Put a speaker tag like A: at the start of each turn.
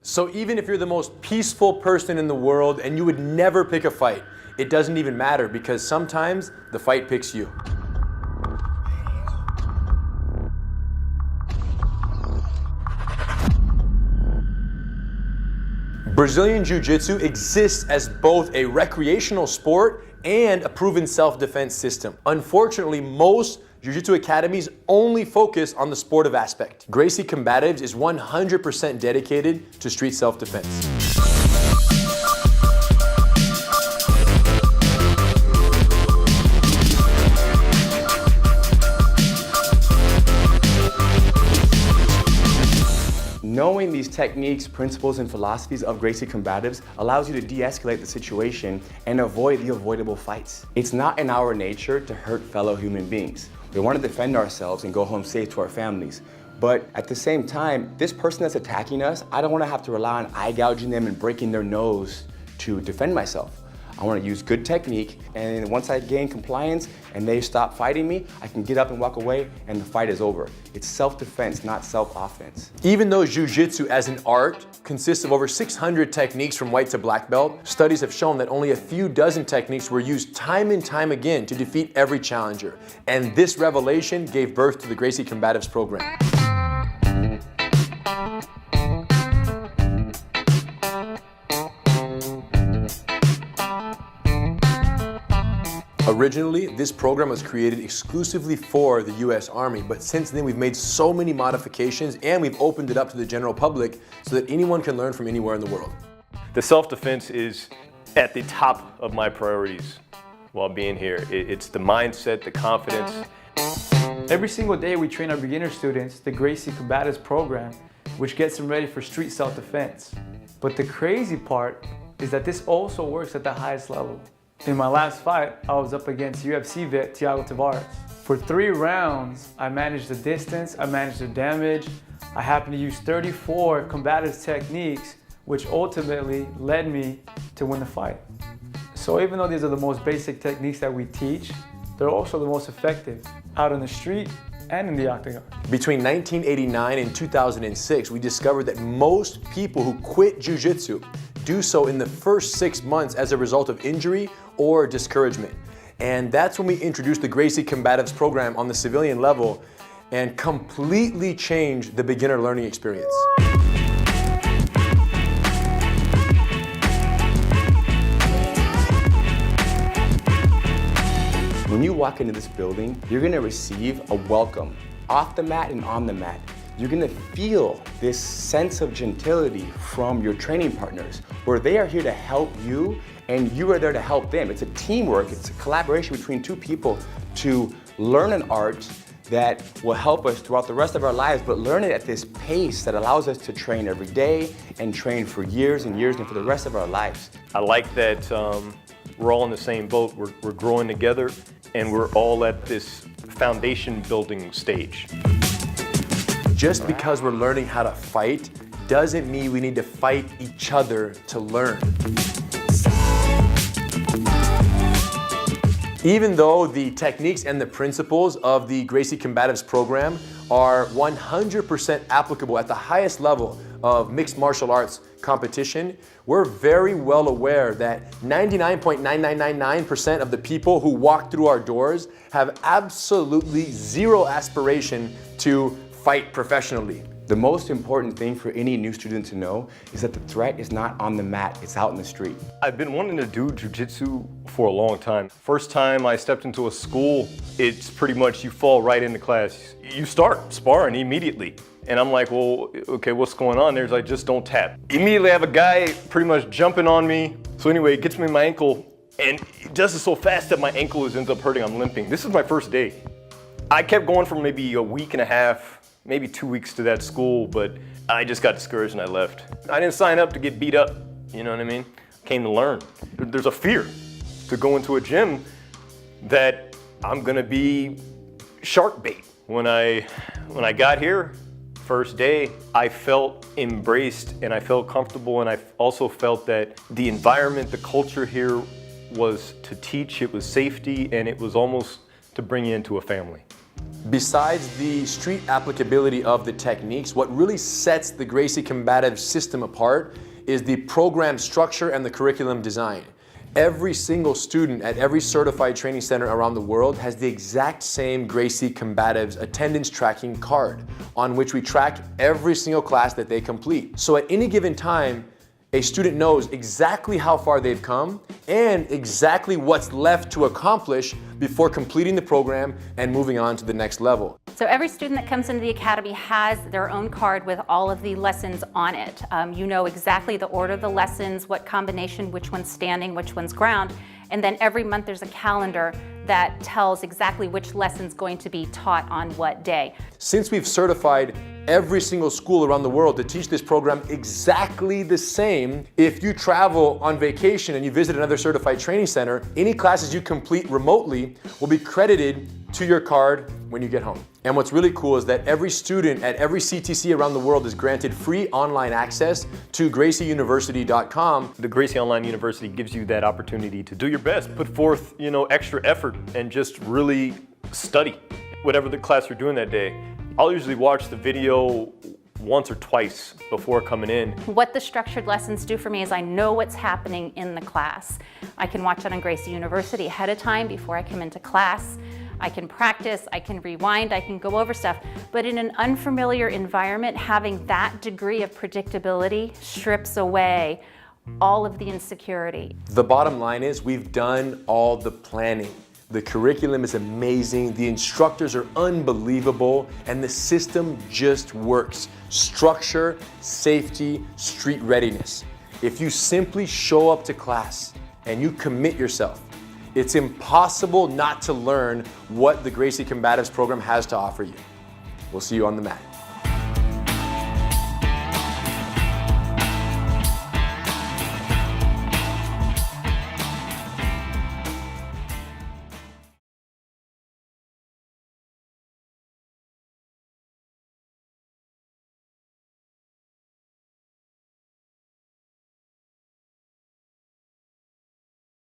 A: So even if you're the most peaceful person in the world and you would never pick a fight, it doesn't even matter because sometimes the fight picks you. Brazilian Jiu-Jitsu exists as both a recreational sport and a proven self-defense system. Unfortunately, most Jiu-Jitsu academies only focus on the sportive aspect. Gracie Combatives is 100% dedicated to street self-defense.
B: Knowing these techniques, principles, and philosophies of Gracie Combatives allows you to de-escalate the situation and avoid the avoidable fights. It's not in our nature to hurt fellow human beings. We want to defend ourselves and go home safe to our families. But at the same time, this person that's attacking us, I don't want to have to rely on eye gouging them and breaking their nose to defend myself. I want to use good technique, and once I gain compliance and they stop fighting me, I can get up and walk away and the fight is over. It's self-defense, not self-offense.
A: Even though Jiu-Jitsu as an art consists of over 600 techniques from white to black belt, studies have shown that only a few dozen techniques were used time and time again to defeat every challenger. And this revelation gave birth to the Gracie Combatives program. Originally, this program was created exclusively for the US Army, but since then we've made so many modifications and we've opened it up to the general public so that anyone can learn from anywhere in the world.
C: The self-defense is at the top of my priorities while being here. It's the mindset, the confidence.
D: Every single day we train our beginner students the Gracie Combatives program, which gets them ready for street self-defense. But the crazy part is that this also works at the highest level. In my last fight, I was up against UFC vet Thiago Tavares. For 3 rounds, I managed the distance, I managed the damage. I happened to use 34 combatives techniques, which ultimately led me to win the fight. So even though these are the most basic techniques that we teach, they're also the most effective out on the street and in the octagon.
A: Between 1989 and 2006, we discovered that most people who quit Jiu-Jitsu do so in the first 6 months as a result of injury or discouragement. And that's when we introduced the Gracie Combatives program on the civilian level and completely changed the beginner learning experience.
B: When you walk into this building, you're going to receive a welcome off the mat and on the mat. You're going to feel this sense of gentility from your training partners, where they are here to help you and you are there to help them. It's a teamwork, it's a collaboration between 2 people to learn an art that will help us throughout the rest of our lives, but learn it at this pace that allows us to train every day and train for years and years and for the rest of our lives.
C: I like that we're all in the same boat. We're growing together and we're all at this foundation building stage.
A: Just because we're learning how to fight doesn't mean we need to fight each other to learn. Even though the techniques and the principles of the Gracie Combatives program are 100% applicable at the highest level of mixed martial arts competition, we're very well aware that 99.9999% of the people who walk through our doors have absolutely zero aspiration to fight professionally.
B: The most important thing for any new student to know is that the threat is not on the mat, it's out in the street.
C: I've been wanting to do jiu-jitsu for a long time. First time I stepped into a school, it's pretty much you fall right into class. You start sparring immediately. And I'm like, well, okay, what's going on? There's like, just don't tap. Immediately I have a guy pretty much jumping on me. So anyway, it gets me in my ankle and he does it so fast that my ankle ends up hurting, I'm limping. This is my first day. I kept going for maybe a week and a half, maybe 2 weeks to that school, but I just got discouraged and I left. I didn't sign up to get beat up, you know what I mean? I came to learn. There's a fear to go into a gym that I'm gonna be shark bait. When I got here, first day, I felt embraced and I felt comfortable, and I also felt that the environment, the culture here was to teach, it was safety, and it was almost to bring you into a family.
A: Besides the street applicability of the techniques, what really sets the Gracie Combatives system apart is the program structure and the curriculum design. Every single student at every certified training center around the world has the exact same Gracie Combatives attendance tracking card on which we track every single class that they complete. So at any given time, a student knows exactly how far they've come and exactly what's left to accomplish before completing the program and moving on to the next level.
E: So every student that comes into the academy has their own card with all of the lessons on it. You know exactly the order of the lessons, what combination, which one's standing, which one's ground, and then every month there's a calendar that tells exactly which lesson's going to be taught on what day.
A: Since we've certified every single school around the world to teach this program exactly the same, if you travel on vacation and you visit another certified training center, any classes you complete remotely will be credited to your card when you get home. And what's really cool is that every student at every CTC around the world is granted free online access to GracieUniversity.com.
C: The Gracie Online University gives you that opportunity to do your best, put forth, extra effort and just really study whatever the class you're doing that day. I'll usually watch the video once or twice before coming in.
E: What the structured lessons do for me is I know what's happening in the class. I can watch it on Gracie University ahead of time before I come into class. I can practice, I can rewind, I can go over stuff. But in an unfamiliar environment, having that degree of predictability strips away all of the insecurity.
A: The bottom line is we've done all the planning. The curriculum is amazing, the instructors are unbelievable, and the system just works. Structure, safety, street readiness. If you simply show up to class and you commit yourself, it's impossible not to learn what the Gracie Combatives program has to offer you. We'll see you on the mat.